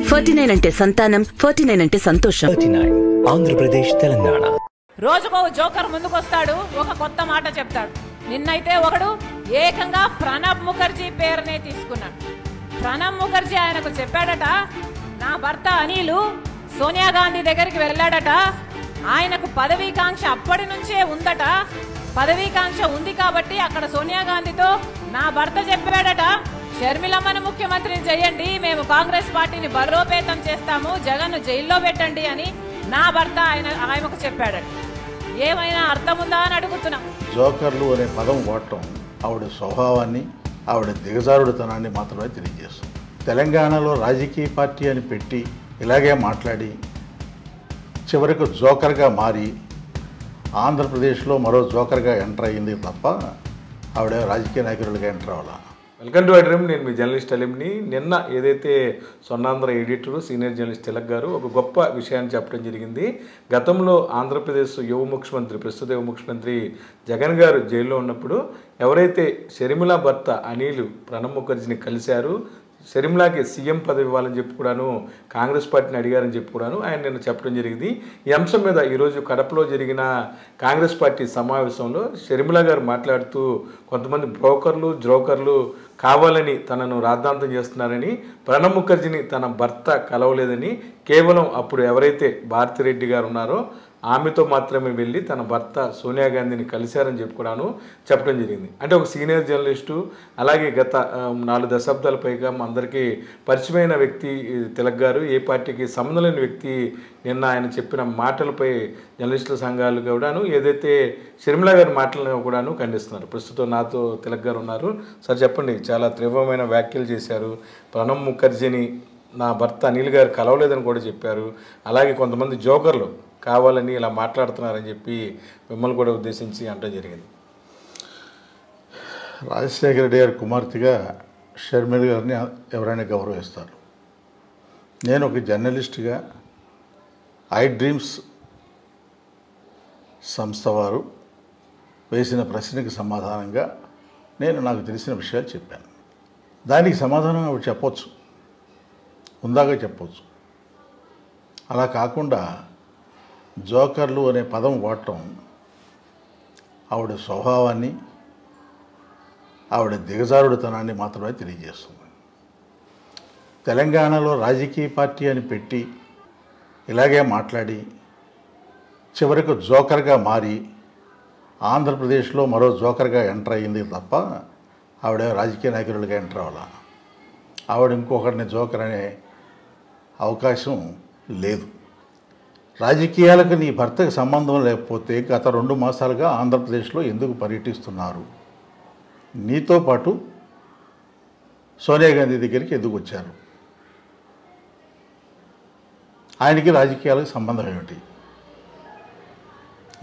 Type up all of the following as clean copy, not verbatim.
49 అంటే సంతానం, 49 అంటే సంతోషం. 49 ఆంధ్రప్రదేశ్ తెలంగాణ. రోజుకో జోకర్ ముందుకొస్తాడు, ఒక కొత్త మాట చెప్తాడు. నిన్నైతే ఒకడు ఏకంగా ప్రణబ్ ముఖర్జీ పేరునే తీసుకున్నాడు. ప్రణబ్ ముఖర్జీ ఆయనకు చెప్పాడట, నా భర్త అనిల్ సోనియా గాంధీ దగ్గరికి వెళ్ళాడట, ఆయనకు పదవీకాంక్ష అప్పటి నుంచే ఉందట, పదవీకాంక్ష ఉంది కాబట్టి అక్కడ సోనియా గాంధీతో నా భర్త చెప్పాడట, షర్మిలమ్మను ముఖ్యమంత్రిని చేయండి, మేము కాంగ్రెస్ పార్టీని బలోపేతం చేస్తాము, జగన్ను జైల్లో పెట్టండి అని నా భర్త ఆయనకు చెప్పాడట. ఏమైనా అర్థం ఉందా అని అడుగుతున్నాం. జోకర్లు అనే పదం వాడటం ఆవిడ స్వభావాన్ని, ఆవిడ దిగజారుడుతనాన్ని మాత్రమే తెలియజేస్తుంది. తెలంగాణలో రాజకీయ పార్టీ అని పెట్టి ఇలాగే మాట్లాడి చివరికి జోకర్గా మారి ఆంధ్రప్రదేశ్లో మరో జోకర్గా ఎంటర్ అయ్యింది తప్ప ఆవిడ రాజకీయ నాయకులుగా ఎంటర్ అవ్వాల. Welcome to iDream. నేను మీ జర్నలిస్ట్ అలీంని. నిన్న ఏదైతే Swarnandhra editor senior journalist Tilak గారు ఒక గొప్ప విషయాన్ని చెప్పడం జరిగింది. గతంలో ఆంధ్రప్రదేశ్ యువ ముఖ్యమంత్రి, ప్రస్తుత యువ ముఖ్యమంత్రి జగన్ గారు జైల్లో ఉన్నప్పుడు ఎవరైతే షర్మిల భర్త అనిల్ ప్రణబ్ ముఖర్జీని కలిశారు, షర్మిలాకి సీఎం పదవి ఇవ్వాలని చెప్పి కూడాను కాంగ్రెస్ పార్టీని అడిగారని చెప్పి కూడాను ఆయన నిన్న చెప్పడం జరిగింది. ఈ అంశం మీద ఈరోజు కడపలో జరిగిన కాంగ్రెస్ పార్టీ సమావేశంలో షర్మిల గారు మాట్లాడుతూ కొంతమంది బ్రోకర్లు, జోకర్లు కావాలని తనను రాద్ధాంతం చేస్తున్నారని, ప్రణబ్ ముఖర్జీని తన భర్త కలవలేదని, కేవలం అప్పుడు ఎవరైతే భారతిరెడ్డి గారు ఉన్నారో ఆమెతో మాత్రమే వెళ్ళి తన భర్త సోనియా గాంధీని కలిశారని చెప్పి కూడాను చెప్పడం జరిగింది. అంటే ఒక సీనియర్ జర్నలిస్టు, అలాగే గత 4 దశాబ్దాల పైగా అందరికీ పరిచయమైన వ్యక్తి తిలక్ గారు, ఏ పార్టీకి సంబంధం లేని వ్యక్తి నిన్న ఆయన చెప్పిన మాటలపై జర్నలిస్టుల సంఘాలు కూడాను ఏదైతే షర్మిల గారి మాటలను కూడాను ఖండిస్తున్నారు. ప్రస్తుతం నాతో తిలక్ గారు ఉన్నారు. సార్ చెప్పండి, చాలా తీవ్రమైన వ్యాఖ్యలు చేశారు. ప్రణబ్ ముఖర్జీని నా భర్త అనిల్ గారు కలవలేదని కూడా చెప్పారు. అలాగే కొంతమంది జోకర్లు కావాలని ఇలా మాట్లాడుతున్నారని చెప్పి మిమ్మల్ని కూడా ఉద్దేశించి అంటం జరిగింది. రాజశేఖర రెడ్డి గారి కుమార్తెగా షర్మిల గారిని ఎవరైనా గౌరవిస్తారు. నేను ఒక జర్నలిస్ట్గా ఐడ్రీమ్స్ సంస్థ వారు వేసిన ప్రశ్నకి సమాధానంగా నేను నాకు తెలిసిన విషయాలు చెప్పాను. దానికి సమాధానం ఆవిడ చెప్పొచ్చు, ఉందాగా చెప్పొచ్చు. అలా కాకుండా జోకర్లు అనే పదం వాడటం ఆవిడ స్వభావాన్ని, ఆవిడ దిగజారుడుతనాన్ని మాత్రమే తెలియజేస్తుంది. తెలంగాణలో రాజకీయ పార్టీ అని పెట్టి ఇలాగే మాట్లాడి చివరికి జోకర్గా మారి ఆంధ్రప్రదేశ్లో మరో జోకర్గా ఎంటర్ అయ్యింది తప్ప ఆవిడ రాజకీయ నాయకులుగా ఎంటర్ అవ్వాల. ఆవిడ ఇంకొకరిని జోకర్ అనే అవకాశం లేదు. రాజకీయాలకు నీ భర్తకు సంబంధం లేకపోతే గత 2 మాసాలుగా ఆంధ్రప్రదేశ్లో ఎందుకు పర్యటిస్తున్నారు? నీతో పాటు సోనియా గాంధీ దగ్గరికి ఎందుకు వచ్చారు? ఆయనకి రాజకీయాలకు సంబంధం ఏమిటి?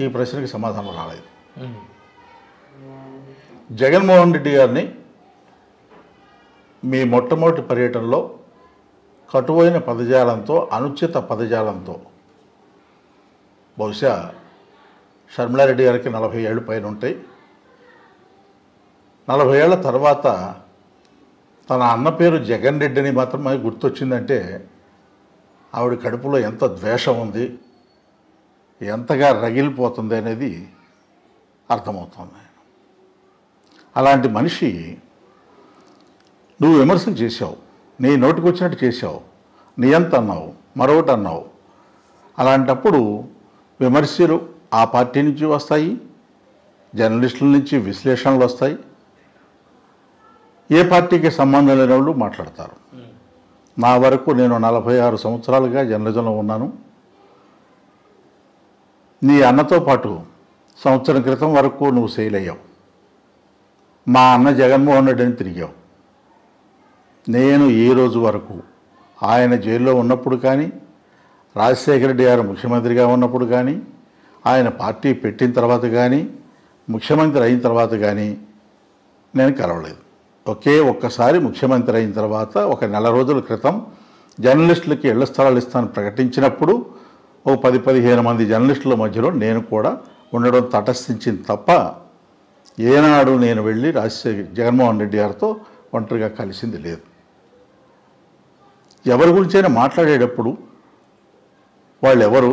ఈ ప్రశ్నకి సమాధానం రాలేదు. జగన్మోహన్ రెడ్డి గారిని మీ మొట్టమొదటి పర్యటనలో కటువైన పదజాలంతో, అనుచిత పదజాలంతో, బహుశా షర్మిలారెడ్డి గారికి 40 ఏళ్ళు పైన ఉంటాయి, 40 ఏళ్ల తర్వాత తన అన్న పేరు జగన్ రెడ్డిని మాత్రమే గుర్తొచ్చిందంటే ఆవిడ కడుపులో ఎంత ద్వేషం ఉంది, ఎంతగా రగిలిపోతుంది అనేది అర్థమవుతుంది. అలాంటి మనిషి నువ్వు విమర్శలు చేశావు, నీ నోటికి వచ్చినట్టు చేశావు, నీ ఎంత అన్నావు, మరొకటి అన్నావు. అలాంటప్పుడు విమర్శలు ఆ పార్టీ నుంచి వస్తాయి, జర్నలిస్టుల నుంచి విశ్లేషణలు వస్తాయి, ఏ పార్టీకి సంబంధం లేని వాళ్ళు మాట్లాడతారు. నా వరకు నేను 46 సంవత్సరాలుగా జర్నలిజంలో ఉన్నాను. నీ అన్నతో పాటు సంవత్సరం క్రితం వరకు నువ్వు సెయిల్ అయ్యావు. మా అన్న జగన్మోహన్ రెడ్డిని తిరిగావు. నేను ఈ రోజు వరకు ఆయన జైల్లో ఉన్నప్పుడు కానీ, రాజశేఖర రెడ్డి గారు ముఖ్యమంత్రిగా ఉన్నప్పుడు కానీ, ఆయన పార్టీ పెట్టిన తర్వాత కానీ, ముఖ్యమంత్రి అయిన తర్వాత కానీ నేను కలవలేదు. ఒక్కసారి ముఖ్యమంత్రి అయిన తర్వాత ఒక 4 రోజుల క్రితం జర్నలిస్టులకి ఇళ్ల స్థలాలు ఇస్తానని ప్రకటించినప్పుడు ఓ 10-15 మంది జర్నలిస్టుల మధ్యలో నేను కూడా ఉండడం తటస్థించింది తప్ప ఏనాడు నేను వెళ్ళి జగన్మోహన్ రెడ్డి గారితో ఒంటరిగా కలిసింది లేదు. ఎవరి గురించైనా మాట్లాడేటప్పుడు వాళ్ళు ఎవరు,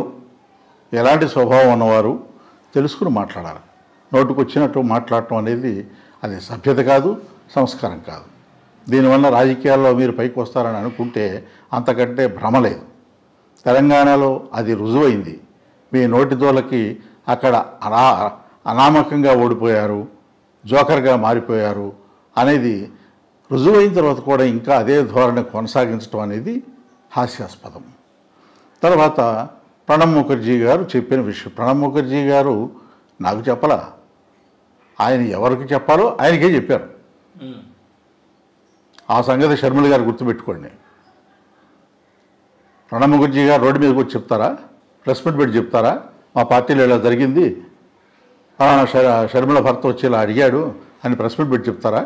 ఎలాంటి స్వభావం ఉన్నవారు తెలుసుకుని మాట్లాడాలి. నోటుకు వచ్చినట్టు మాట్లాడటం అనేది అది సభ్యత కాదు, సంస్కారం కాదు. దీనివల్ల రాజకీయాల్లో మీరు పైకి వస్తారని అనుకుంటే అంతకంటే భ్రమ లేదు. తెలంగాణలో అది రుజువైంది. మీ నోటి దోలకి అక్కడ అనామకంగా ఓడిపోయారు, జోకర్గా మారిపోయారు అనేది రుజువైన తర్వాత కూడా ఇంకా అదే ధోరణి కొనసాగించడం అనేది హాస్యాస్పదం. తర్వాత ప్రణబ్ ముఖర్జీ గారు చెప్పిన విషయం. ప్రణబ్ ముఖర్జీ గారు నాకు చెప్పలా, ఆయన ఎవరికి చెప్పాలో ఆయనకే చెప్పారు. ఆ సంగతి షర్మిల గారు గుర్తుపెట్టుకోండి. ప్రణబ్ ముఖర్జీ గారు రోడ్డు మీదకి వచ్చి చెప్తారా, ప్రెస్ మీట్ పెట్టి చెప్తారా, మా పార్టీలో ఇలా జరిగింది, షర్మిల భర్త వచ్చి ఇలా అడిగాడు అని ప్రెస్ మీట్ పెట్టి చెప్తారా,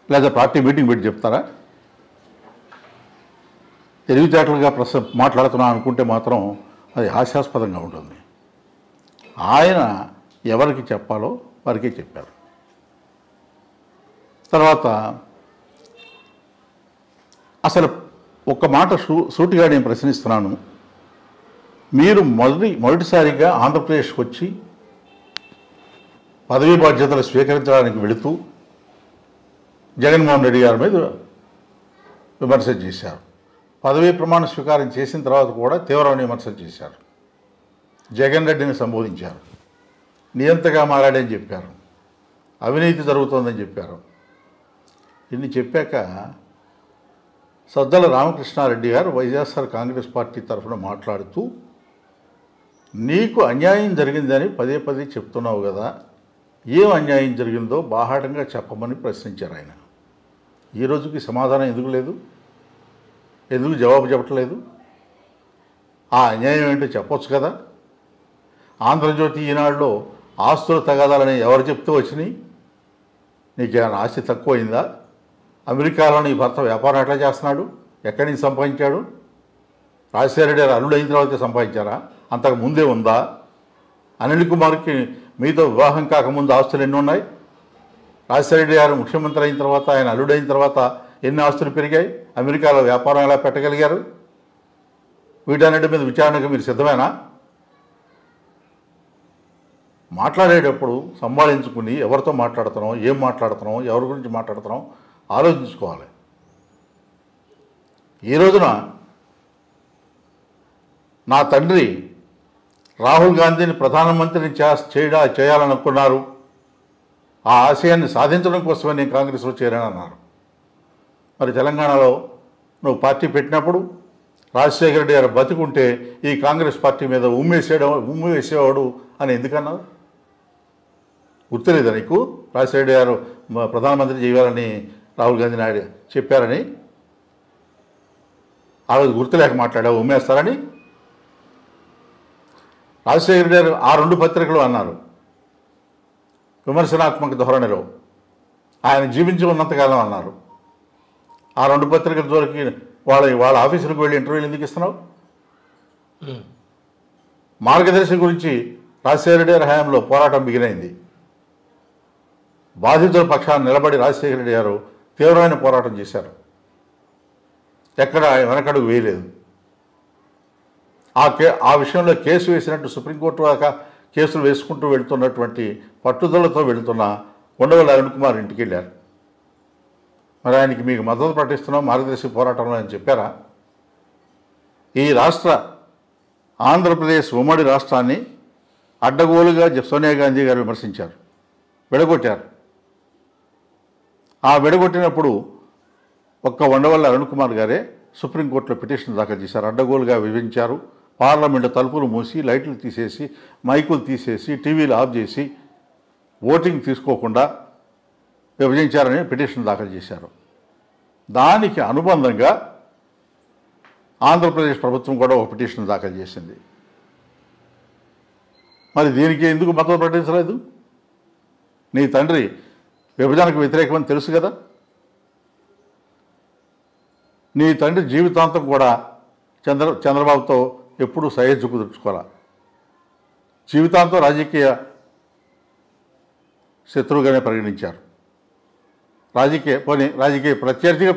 లేదా పార్టీ మీటింగ్ పెట్టి చెప్తారా? తెలివితేటలుగా మాట్లాడుతున్నా అనుకుంటే మాత్రం అది హాస్యాస్పదంగా ఉంటుంది. ఆయన ఎవరికి చెప్పాలో వారికే చెప్పారు. తర్వాత అసలు ఒక్క మాట సూటిగా నేను ప్రశ్నిస్తున్నాను. మీరు మొదటిసారిగా ఆంధ్రప్రదేశ్కి వచ్చి పదవీ బాధ్యతలు స్వీకరించడానికి వెళుతూ జగన్మోహన్ రెడ్డి గారి మీద విమర్శ చేశారు. పదవీ ప్రమాణ స్వీకారం చేసిన తర్వాత కూడా తీవ్రమైన విమర్శలు చేశారు. జగన్ రెడ్డిని సంబోధించారు, నియంతగా మారాడని చెప్పారు, అవినీతి జరుగుతోందని చెప్పారు. ఇన్ని చెప్పాక సజ్జల రామకృష్ణారెడ్డి గారు వైఎస్ఆర్ కాంగ్రెస్ పార్టీ తరఫున మాట్లాడుతూ, నీకు అన్యాయం జరిగిందని పదే పదే చెప్తున్నావు కదా, ఏం అన్యాయం జరిగిందో బాహాటంగా చెప్పమని ప్రశ్నించారు ఆయన. ఈ రోజుకి సమాధానం ఎందుకు లేదు? ఎందుకు జవాబు చెప్పట్లేదు? ఆ అన్యాయం ఏంటో చెప్పొచ్చు కదా. ఆంధ్రజ్యోతి ఈనాడులో ఆస్తుల తగాదాలని ఎవరు చెప్తూ వచ్చినాయి? నీకేమైనా ఆస్తి తక్కువైందా? అమెరికాలో నీ భర్త వ్యాపారం ఎట్లా చేస్తున్నాడు? ఎక్కడి నుంచి సంపాదించాడు? రాజశేఖర రెడ్డి గారు అల్లుడు అయిన తర్వాత సంపాదించారా? అంతకు ముందే ఉందా? అనిల్ కుమార్కి మీతో వివాహం కాకముందు ఆస్తులు ఎన్ని ఉన్నాయి? రాజశేఖర రెడ్డి గారు ముఖ్యమంత్రి అయిన తర్వాత, ఆయన అల్లుడు అయిన తర్వాత ఎన్ని ఆస్తులు పెరిగాయి? అమెరికాలో వ్యాపారం ఎలా పెట్టగలిగారు? వీటన్నిటి మీద విచారణకు మీరు సిద్ధమేనా? మాట్లాడేటప్పుడు సంభాళించుకుని ఎవరితో మాట్లాడుతున్నాం, ఏం మాట్లాడుతున్నాం, ఎవరి గురించి మాట్లాడుతున్నాం ఆలోచించుకోవాలి. ఈ రోజున నా తండ్రి రాహుల్ గాంధీని ప్రధానమంత్రిని చేయాలనుకున్నారు, ఆ ఆశయాన్ని సాధించడం కోసమే నేను కాంగ్రెస్లో చేరానన్నారు. మరి తెలంగాణలో నువ్వు పార్టీ పెట్టినప్పుడు రాజశేఖర రెడ్డి గారు బతికుంటే ఈ కాంగ్రెస్ పార్టీ మీద ఉమ్మివేసేవాడు అని ఎందుకన్నావు? గుర్తులేదా నీకు? రాజశేఖర రెడ్డి గారు ప్రధానమంత్రి చేయాలని రాహుల్ గాంధీ నాయుడు చెప్పారని ఆ రోజు గుర్తులేక మాట్లాడావు, ఉమ్మేస్తారని. రాజశేఖర రెడ్డి గారు ఆ 2 పత్రికలు అన్నారు విమర్శనాత్మక ధోరణిలో, ఆయన జీవించి ఉన్నంతకాలం అన్నారు. ఆ 2 పత్రికల జోలికి వాళ్ళ ఆఫీసులకు వెళ్ళి ఇంటర్వ్యూలు ఎందుకు ఇస్తున్నావు? మార్గదర్శి గురించి రాజశేఖర రెడ్డి గారి హయాంలో పోరాటం బిగినైంది. బాధితుల పక్షాన్ని నిలబడి రాజశేఖర రెడ్డి గారు తీవ్రమైన పోరాటం చేశారు, ఎక్కడ వెనకడుగు వేయలేదు. ఆ విషయంలో కేసు వేసినట్టు సుప్రీంకోర్టు దాకా కేసులు వేసుకుంటూ వెళుతున్నటువంటి పట్టుదలతో వెళుతున్న ఉండవల్లి అరుణ్ కుమార్ ఇంటికి వెళ్ళారు. మరి ఆయనకి మీకు మద్దతు ప్రకటిస్తున్నాం మార్గదర్శి పోరాటంలో అని చెప్పారా? ఈ ఆంధ్రప్రదేశ్ ఉమ్మడి రాష్ట్రాన్ని అడ్డగోలుగా సోనియా గాంధీ గారు విమర్శించారు, విడగొట్టారు. ఆ విడగొట్టినప్పుడు ఒక్క ఉండవల్లి అరుణ్ కుమార్ గారే సుప్రీంకోర్టులో పిటిషన్ దాఖలు చేశారు. అడ్డగోలుగా విభజించారు, పార్లమెంటు తలుపులు మూసి, లైట్లు తీసేసి, మైకులు తీసేసి, టీవీలు ఆఫ్ చేసి, ఓటింగ్ తీసుకోకుండా విభజించారని పిటిషన్ దాఖలు చేశారు. దానికి అనుబంధంగా ఆంధ్రప్రదేశ్ ప్రభుత్వం కూడా ఒక పిటిషన్ దాఖలు చేసింది. మరి దీనికి ఎందుకు మద్దతు ప్రకటించలేదు? నీ తండ్రి విభజనకు వ్యతిరేకమని తెలుసు కదా. నీ తండ్రి జీవితాంతం కూడా చంద్రబాబుతో ఎప్పుడూ సహజ కుదుర్చుకోవాలి. జీవితాంతం రాజకీయ శత్రువుగానే పరిగణించారు, రాజకీయ ప్రత్యర్థిగా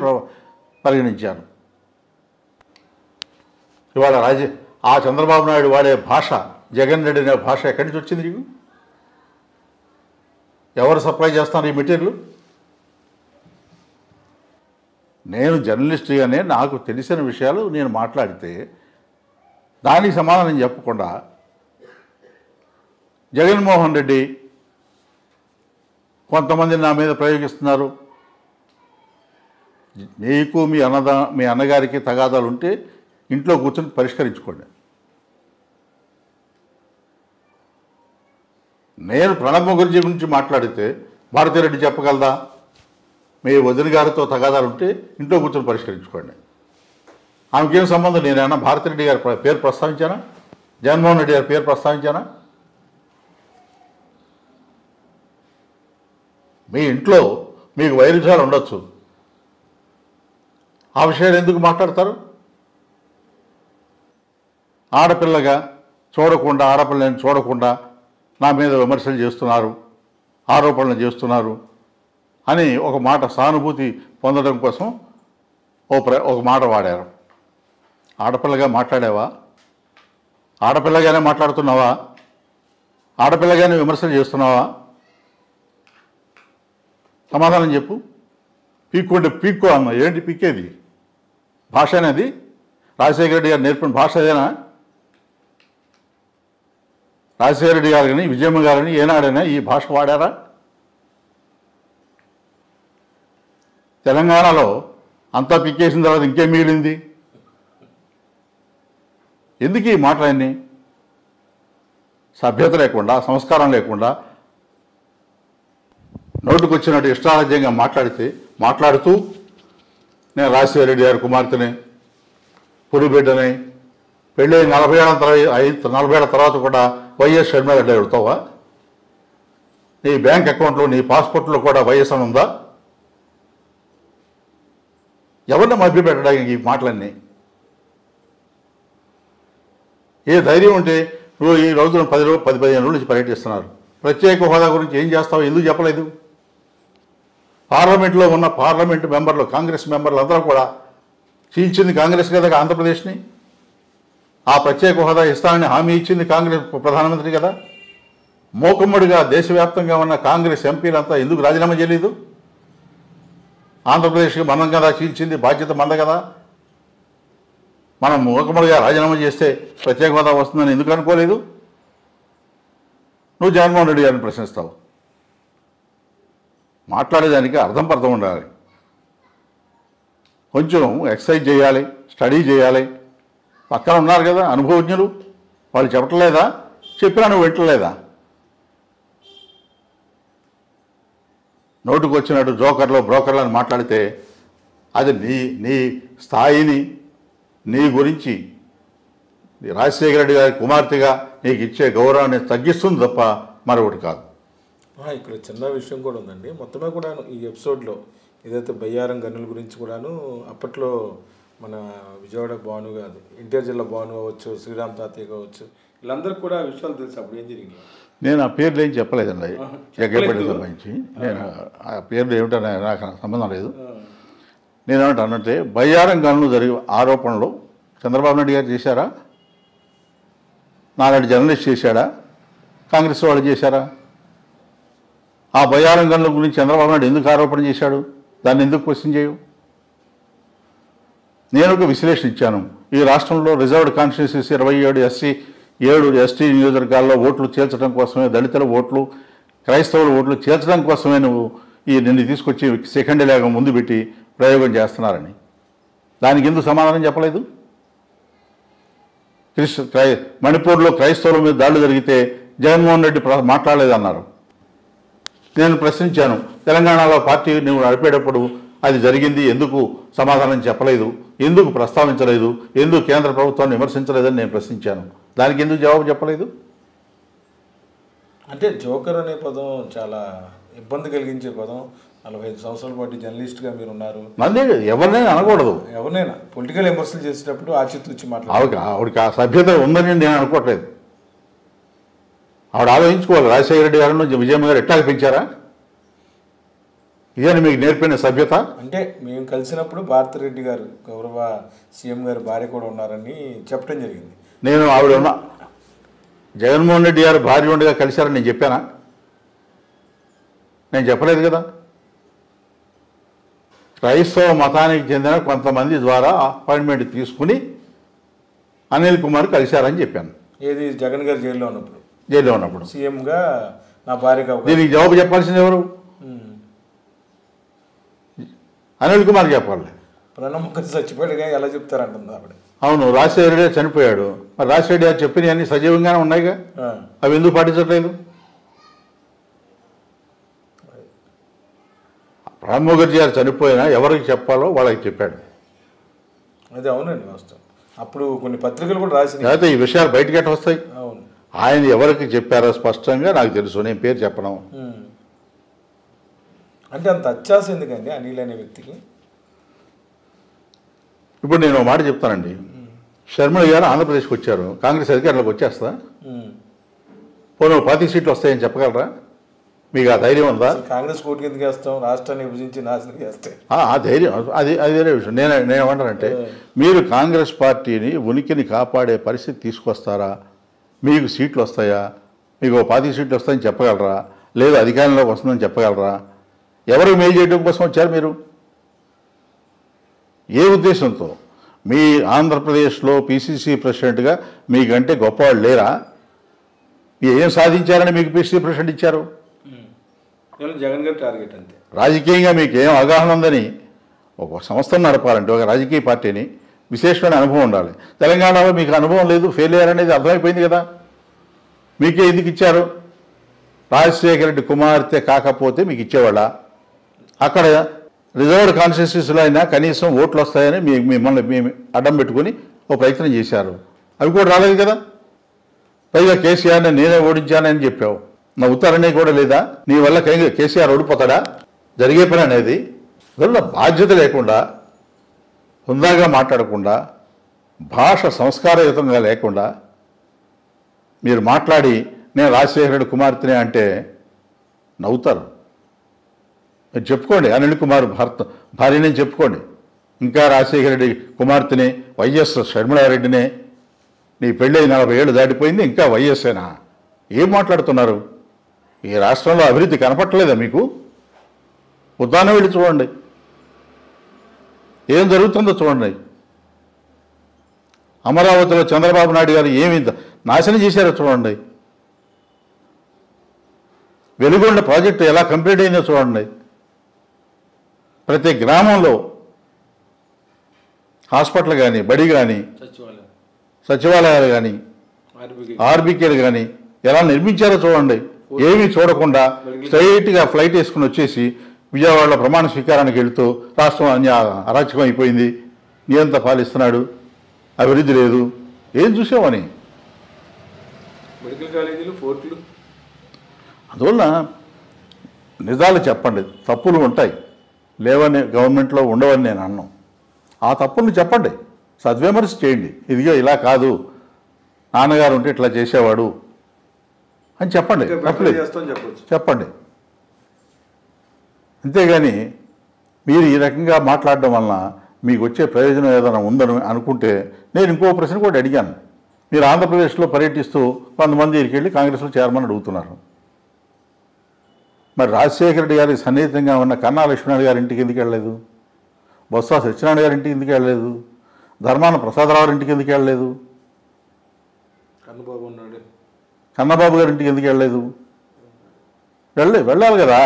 పరిగణించారు. ఇవాళ ఆ చంద్రబాబు నాయుడు వాడే భాష, జగన్ రెడ్డి అనే భాష ఎక్కడి నుంచి వచ్చింది నీకు? ఎవరు సప్లై చేస్తున్నారు ఈ మెటీరియల్? నేను జర్నలిస్ట్గానే నాకు తెలిసిన విషయాలు నేను మాట్లాడితే దానికి సమాధానం చెప్పకుండా జగన్మోహన్ రెడ్డి కొంతమంది నా మీద ప్రయోగిస్తున్నారు. మీకు మీ అన్నగారికి తగాదాలు ఉంటే ఇంట్లో కూర్చొని పరిష్కరించుకోండి. నేను ప్రణబ్ ముఖర్జీ గురించి మాట్లాడితే భారతిరెడ్డి చెప్పగలదా? మీ వదిన గారితో తగాదాలు ఉంటే ఇంట్లో కూర్చొని పరిష్కరించుకోండి. ఆమెకేం సంబంధం? నేనేమన్నా భారతిరెడ్డి గారి పేరు ప్రస్తావించానా? జగన్మోహన్ రెడ్డి గారి పేరు ప్రస్తావించానా? మీ ఇంట్లో మీకు వైరుధ్యాలు ఉండొచ్చు, ఆ విషయాలు ఎందుకు మాట్లాడతారు? ఆడపిల్లని చూడకుండా నా మీద విమర్శలు చేస్తున్నారు, ఆరోపణలు చేస్తున్నారు అని ఒక మాట సానుభూతి పొందడం కోసం ఒక మాట వాడారు. ఆడపిల్లగా మాట్లాడావా? ఆడపిల్లగానే మాట్లాడుతున్నావా? ఆడపిల్లగానే విమర్శలు చేస్తున్నావా? సమాధానం చెప్పు. పీక్కో అన్న. ఏంటి పీక్కేది? భాష అనేది రాజశేఖర రెడ్డి గారు నేర్పిన భాష అదేనా? రాజశేఖర రెడ్డి గారు కానీ విజయమ్మ గారని ఏనాడైనా ఈ భాష వాడారా? తెలంగాణలో అంతా పిక్కేసిన తర్వాత ఇంకేం మిగిలింది? ఎందుకు ఈ మాటలన్నీ? సభ్యత లేకుండా, సంస్కారం లేకుండా, నోటుకొచ్చినట్టు ఇష్టారాజ్యంగా మాట్లాడుతూ నేను రాజశేఖర రెడ్డి గారి కుమార్తెని, పులిబిడ్డని, పెళ్ళి 40 ఏళ్ళ తర్వాత కూడా వైఎస్ షర్మిలారెడ్డి అడుగుతావా? నీ బ్యాంక్ అకౌంట్లో, నీ పాస్పోర్ట్లో కూడా వైఎస్ అని ఉందా? ఎవరిని మభ్యపెట్టడానికి ఈ మాటలన్నీ? ఏ ధైర్యం ఉంటే నువ్వు ఈ రోజున 10-15 రోజుల నుంచి పర్యటిస్తున్నారు. ప్రత్యేక హోదా గురించి ఏం చేస్తావో ఎందుకు చెప్పలేదు? పార్లమెంట్లో ఉన్న పార్లమెంటు మెంబర్లు, కాంగ్రెస్ మెంబర్లు అందరూ కూడా చీల్చింది కాంగ్రెస్ కదా ఆంధ్రప్రదేశ్ని. ఆ ప్రత్యేక హోదా ఇస్తానని హామీ ఇచ్చింది కాంగ్రెస్ ప్రధానమంత్రి కదా. మోకమ్మడిగా దేశవ్యాప్తంగా ఉన్న కాంగ్రెస్ ఎంపీలంతా ఎందుకు రాజీనామా చేయలేదు? ఆంధ్రప్రదేశ్కి మనం కదా చీల్చింది, బాధ్యత మంద కదా. మనం మూకమ్మడిగా రాజీనామా చేస్తే ప్రత్యేక హోదా వస్తుందని ఎందుకు అనుకోలేదు? నువ్వు జగన్మోహన్ రెడ్డి గారిని ప్రశ్నిస్తావు. మాట్లాడేదానికి అర్థం పర్థం ఉండాలి. కొంచెం ఎక్సర్సైజ్ చేయాలి, స్టడీ చేయాలి. పక్కన ఉన్నారు కదా అనుభవజ్ఞులు, వాళ్ళు చెప్పట్లేదా? చెప్పినా నువ్వు వింటలేదా? నోటుకు వచ్చినట్టు బ్రోకర్లు అని మాట్లాడితే అది నీ స్థాయిని, నీ గురించి రాజశేఖర రెడ్డి గారి కుమార్తెగా నీకు ఇచ్చే గౌరవాన్ని తగ్గిస్తుంది తప్ప మరొకటి కాదు. ఇక్కడ చిన్న విషయం కూడా ఉందండి. మొత్తమే కూడా ఈ ఎపిసోడ్లో ఏదైతే బయ్యారం గనుల గురించి కూడాను అప్పట్లో మన విజయవాడ భాను కాదు, ఎన్టీఆర్ జిల్లా భాను కావచ్చు, శ్రీరామ్ తాతయ్య కావచ్చు, వీళ్ళందరికీ కూడా ఆ విషయాలు తెలుసు. అప్పుడు ఏం జరిగింది? నేను ఆ పేర్లు ఏం చెప్పలేదండి. జగ్గపల్లి సంబంధించి నేను ఆ పేర్లు ఏమిటో నాకు సంబంధం లేదు. నేనేమంటానంటే బయ్యారం గనులు జరిగే ఆరోపణలు చంద్రబాబు నాయుడు గారు చేశారా? నాలాంటి జర్నలిస్ట్ చేశాడా? కాంగ్రెస్ వాళ్ళు చేశారా? ఆ బయ్యారం గనుల గురించి చంద్రబాబు నాయుడు ఎందుకు ఆరోపణ చేశాడు? దాన్ని ఎందుకు క్వశ్చన్ చేయవు? నేను ఒక విశ్లేషణ ఇచ్చాను. ఈ రాష్ట్రంలో రిజర్వ్డ్ కాన్స్టిట్యూన్సీస్ 27 ఎస్టీ నియోజకవర్గాల్లో ఓట్లు చేర్చడం కోసమే, దళితుల ఓట్లు, క్రైస్తవుల ఓట్లు చేర్చడం కోసమే నిన్ను తీసుకొచ్చి సెకండ్ లేక ముందు పెట్టి ప్రయోగం చేస్తున్నారని దానికి ఎందుకు సమాధానం చెప్పలేదు? మణిపూర్లో క్రైస్తవుల మీద దాడులు జరిగితే జగన్మోహన్ రెడ్డి మాట్లాడలేదన్నారు. నేను ప్రశ్నించాను, తెలంగాణలో పార్టీ నువ్వు నడిపేటప్పుడు అది జరిగింది, ఎందుకు సమాధానం చెప్పలేదు, ఎందుకు ప్రస్తావించలేదు, ఎందుకు కేంద్ర ప్రభుత్వాన్ని విమర్శించలేదని నేను ప్రశ్నించాను. దానికి ఎందుకు జవాబు చెప్పలేదు? అంటే జోకర్ అనే పదం చాలా ఇబ్బంది కలిగించే పదం. 45 సంవత్సరాల పాటు జర్నలిస్ట్గా మీరు ఉన్నారు. నన్నే ఎవరినైనా అనకూడదు. ఎవరినైనా పొలిటికల్ విమర్శలు చేసేటప్పుడు ఆచితూచి మాట్లాడాలి. ఆవిడకి ఆ సభ్యత ఉందని నేను అనుకోవట్లేదు. ఆవిడ ఆలోచించుకోవాలి. రాజశేఖర రెడ్డి గారు, విజయమ్మ గారు ఎట్లా పెంచారా? ఇదేనా మీకు నేర్పిన సభ్యత? అంటే మేము కలిసినప్పుడు భారతిరెడ్డి గారు గౌరవ సీఎం గారి భార్య కూడా ఉన్నారని చెప్పడం జరిగింది. నేను ఆవిడ ఉన్న జగన్మోహన్ రెడ్డి గారు భార్య ఉండగా కలిశారని నేను చెప్పానా? నేను చెప్పలేదు కదా. క్రైస్తవ మతానికి చెందిన కొంతమంది ద్వారా అపాయింట్మెంట్ తీసుకుని అనిల్ కుమార్ కలిశారని చెప్పాను. ఏది జగన్ గారు జైల్లో ఉన్నప్పుడు సీఎంగా నా భార్య. దీనికి జవాబు చెప్పాల్సింది ఎవరు? అనిల్ కుమార్ చెప్పాలి. ప్రణబ్ ముఖర్జీ చచ్చిపోయాడుగా ఎలా చెప్తారంటుంది ఆవిడ. అవును, రాజశేఖర రెడ్డి చనిపోయాడు. మరి రాజశేఖర గారు చెప్పినవన్నీ సజీవంగానే ఉన్నాయిగా, అవి ఎందుకు పాటించట్లేదు? ప్రణబ్ ముఖర్జీ గారు చనిపోయినా ఎవరికి చెప్పాలో వాళ్ళకి చెప్పాడు. అది అవునండి వాస్తవం. అప్పుడు కొన్ని పత్రికలు కూడా రాసినాయి. అయితే ఈ విషయాలు బయటకి ఎట్లా వస్తాయి? అవును, ఆయన ఎవరికి చెప్పారో స్పష్టంగా నాకు తెలుసు, నేను పేరు చెప్పను. అంటే అంత అత్యాస ఎందుకండి అనిల్ అనే వ్యక్తికి? ఇప్పుడు నేను ఒక మాట చెప్తానండి. షర్మిల గారు ఆంధ్రప్రదేశ్కి వచ్చారు, కాంగ్రెస్ అధికారులకు వచ్చేస్తా పోనీ 10 సీట్లు వస్తాయని చెప్పగలరా? మీకు ఆ ధైర్యం ఉందా? కాంగ్రెస్ కోర్టుకి ఎందుకు వేస్తాం? రాష్ట్రాన్ని విభజించి నాశనం చేస్తే ఆ ధైర్యం అది వేరే విషయం. నేనేమంటానంటే, మీరు కాంగ్రెస్ పార్టీని ఉనికిని కాపాడే పరిస్థితి తీసుకొస్తారా? మీకు సీట్లు వస్తాయా? మీకు 10 సీట్లు వస్తాయని చెప్పగలరా? లేదు అధికారంలోకి వస్తుందని చెప్పగలరా? ఎవరికి మేలు చేయడం కోసం వచ్చారు మీరు? ఏ ఉద్దేశంతో? మీ ఆంధ్రప్రదేశ్లో పిసిసి ప్రెసిడెంట్గా మీకంటే గొప్పవాళ్ళు లేరా? మీరు ఏం సాధించారని మీకు పిసిసి ప్రెసిడెంట్ ఇచ్చారు? జగన్ గారి టార్గెట్ అంతే. రాజకీయంగా మీకు ఏం అవగాహన ఉందని? ఒక సంస్థను నడపాలంటే, ఒక రాజకీయ పార్టీని విశేషమైన అనుభవం ఉండాలి. తెలంగాణలో మీకు అనుభవం లేదు, ఫెయిల్ అయ్యారనేది అర్థమైపోయింది కదా. మీకే ఎందుకు ఇచ్చారు? రాజశేఖర రెడ్డి కుమార్తె కాకపోతే మీకు ఇచ్చేవాళ్ళ? అక్కడ రిజర్వ్డ్ కాన్స్టిట్యూన్సీలో అయినా కనీసం ఓట్లు వస్తాయని మిమ్మల్ని మేము అడ్డం పెట్టుకుని ఒక ప్రయత్నం చేశారు, అవి కూడా రాలేదు కదా. పైగా కేసీఆర్ని నేనే ఓడించానని చెప్పావు, నవ్వుతారనే కూడా లేదా? నీ వల్ల కేసీఆర్ ఓడిపోతాడా? జరిగే పని అనేది. అందువల్ల బాధ్యత లేకుండా, హుందాగా మాట్లాడకుండా, భాష సంస్కారయుతంగా లేకుండా మీరు మాట్లాడి నేను రాజశేఖర రెడ్డి కుమార్తెనే అంటే నవ్వుతారు. మీరు చెప్పుకోండి, అనిల్ కుమార్ భార్యనే చెప్పుకోండి. ఇంకా రాజశేఖర రెడ్డి కుమార్తెని, వైఎస్ షర్మిలారెడ్డినే, నీ పెళ్ళి 40 ఏళ్ళు దాటిపోయింది, ఇంకా వైఎస్ఏనా? ఏం మాట్లాడుతున్నారు? ఈ రాష్ట్రంలో అభివృద్ధి కనపట్టలేదా మీకు? ఉద్దానం వెళ్ళి చూడండి, ఏం జరుగుతుందో చూడండి. అమరావతిలో చంద్రబాబు నాయుడు గారు ఏమి నాశనం చేశారో చూడండి. వెలుగొండ ప్రాజెక్టు ఎలా కంప్లీట్ అయిందో చూడండి. ప్రతి గ్రామంలో హాస్పిటల్ కానీ, బడి కానీ, సచివాలయాలు కానీ, ఆర్బీకేలు కానీ ఎలా నిర్మించారో చూడండి. ఏమీ చూడకుండా స్ట్రైట్గా ఫ్లైట్ వేసుకుని వచ్చేసి విజయవాడలో ప్రమాణ స్వీకారానికి వెళుతూ రాష్ట్రం అరాచకం అయిపోయింది, నియంత పాలిస్తున్నాడు, అభివృద్ధి లేదు. ఏం చూసామని? మెడికల్ కాలేజీలు, ఫోర్ట్లు. అందువల్ల నిజాలు చెప్పండి. తప్పులు ఉంటాయి, లేవని గవర్నమెంట్లో ఉండవని నేను అన్నాను. ఆ తప్పుల్ని చెప్పండి, సద్విమర్శ చేయండి. ఇదిగో ఇలా కాదు, నాన్నగారు ఉంటే ఇట్లా చేసేవాడు అని చెప్పండి, చెప్పండి. అంతేగాని మీరు ఈ రకంగా మాట్లాడడం వలన మీకు వచ్చే ప్రయోజనం ఏదైనా ఉందని అనుకుంటే, నేను ఇంకో ప్రశ్న కూడా అడిగాను. మీరు ఆంధ్రప్రదేశ్లో పర్యటిస్తూ కొంతమంది ఇక్కడికి వెళ్ళి కాంగ్రెస్లో చేరమని అడుగుతున్నారు. మరి రాజశేఖర రెడ్డి గారికి సన్నిహితంగా ఉన్న కన్నా లక్ష్మీనారాయణ గారి ఇంటికి ఎందుకు వెళ్ళలేదు? బొత్స సత్యనారాయణ గారి ఇంటికి ఎందుకు వెళ్ళలేదు? ధర్మాన ప్రసాదరావు ఇంటికి ఎందుకు వెళ్ళలేదు? కన్నబాబు గారి ఇంటికి ఎందుకు వెళ్ళలేదు? వెళ్ళాలి కదా.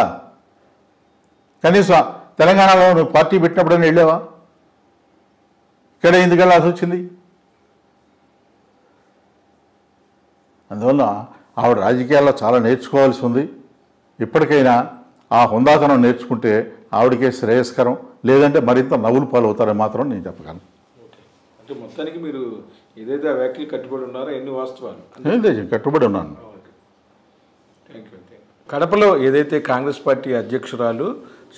కనీసం తెలంగాణలో నువ్వు పార్టీ పెట్టినప్పుడైనా వెళ్ళావా? ఇక్కడే ఎందుకు వెళ్ళాల్సి వచ్చింది? అందువల్ల ఆవిడ రాజకీయాల్లో చాలా నేర్చుకోవాల్సి ఉంది. ఇప్పటికైనా ఆ హుందాతనం నేర్చుకుంటే ఆవిడకే శ్రేయస్కరం, లేదంటే మరింత నవ్వులు పాలు అవుతారని మాత్రం నేను చెప్పగలను. అంటే మొత్తానికి మీరు ఏదైతే ఆ వ్యాఖ్యలు కట్టుబడి ఉన్నారో ఎన్ని వాస్తవాలు? కట్టుబడి ఉన్నాను. కడపలో ఏదైతే కాంగ్రెస్ పార్టీ అధ్యక్షురాలు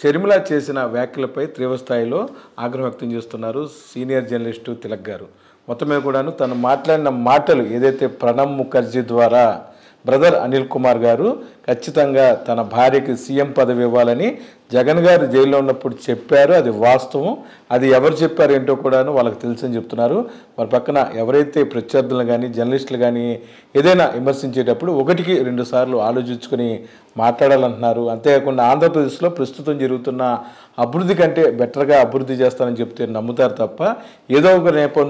షర్మిల చేసిన వ్యాఖ్యలపై తీవ్రస్థాయిలో ఆగ్రహం వ్యక్తం చేస్తున్నారు సీనియర్ జర్నలిస్టు తిలక్ గారు. మొత్తమే కూడాను తను మాట్లాడిన మాటలు ఏదైతే ప్రణబ్ ముఖర్జీ ద్వారా బ్రదర్ అనిల్ కుమార్ గారు ఖచ్చితంగా తన భార్యకి సీఎం పదవి ఇవ్వాలని జగన్ గారు జైల్లో ఉన్నప్పుడు చెప్పారు. అది వాస్తవం. అది ఎవరు చెప్పారు ఏంటో కూడాను వాళ్ళకి తెలుసని చెప్తున్నారు. మరి పక్కన ఎవరైతే ప్రత్యర్థులు కానీ జర్నలిస్టులు కానీ ఏదైనా విమర్శించేటప్పుడు 1కి 2 సార్లు ఆలోచించుకొని మాట్లాడాలంటున్నారు. అంతేకాకుండా ఆంధ్రప్రదేశ్లో ప్రస్తుతం జరుగుతున్న అభివృద్ధి కంటే బెటర్గా అభివృద్ధి చేస్తానని చెప్తే నమ్ముతారు తప్ప ఏదో ఒక నేపథ్యం